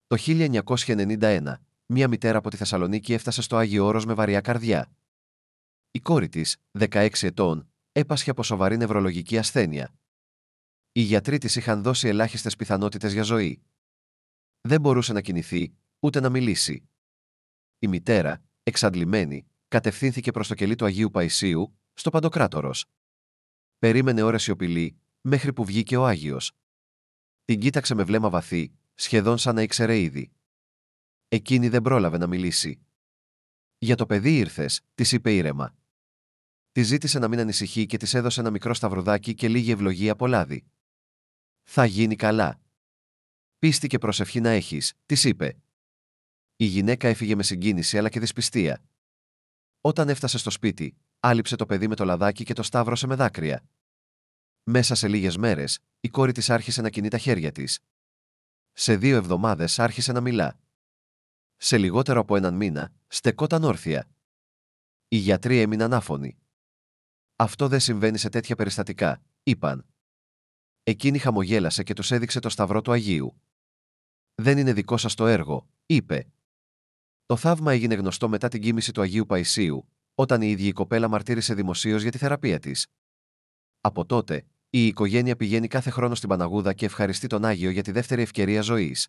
Το 1991, μία μητέρα από τη Θεσσαλονίκη έφτασε στο Άγιο Όρος με βαριά καρδιά. Η κόρη της, 16 ετών, έπασχε από σοβαρή νευρολογική ασθένεια. Οι γιατροί της είχαν δώσει ελάχιστες πιθανότητες για ζωή. Δεν μπορούσε να κινηθεί, ούτε να μιλήσει. Η μητέρα, εξαντλημένη, κατευθύνθηκε προς το κελί του Αγίου Παϊσίου, στο Παντοκράτορος. Περίμενε ώρες σιωπηλή, μέχρι που βγήκε ο Άγιος. Την κοίταξε με βλέμμα βαθύ, σχεδόν σαν να ήξερε ήδη. Εκείνη δεν πρόλαβε να μιλήσει. «Για το παιδί ήρθες», της είπε ήρεμα. Τη ζήτησε να μην ανησυχεί και της έδωσε ένα μικρό σταυρουδάκι και λίγη ευλογία από λάδι. «Θα γίνει καλά. Πίστη και προσευχή να έχεις», της είπε. Η γυναίκα έφυγε με συγκίνηση αλλά και δυσπιστία. Όταν έφτασε στο σπίτι, άλυψε το παιδί με το λαδάκι και το σταύρωσε με δάκρυα. Μέσα σε λίγες μέρες, η κόρη της άρχισε να κινεί τα χέρια της. Σε 2 εβδομάδες άρχισε να μιλά. Σε λιγότερο από 1 μήνα, στεκόταν όρθια. Οι γιατροί έμειναν άφωνοι. «Αυτό δεν συμβαίνει σε τέτοια περιστατικά», είπαν. Εκείνη χαμογέλασε και τους έδειξε το σταυρό του Αγίου. «Δεν είναι δικό σας το έργο», είπε. Το θαύμα έγινε γνωστό μετά την κοίμηση του Αγίου Παϊσίου, όταν η ίδια η κοπέλα μαρτύρησε δημοσίως για τη θεραπεία της. Από τότε, η οικογένεια πηγαίνει κάθε χρόνο στην Παναγούδα και ευχαριστεί τον Άγιο για τη δεύτερη ευκαιρία ζωής.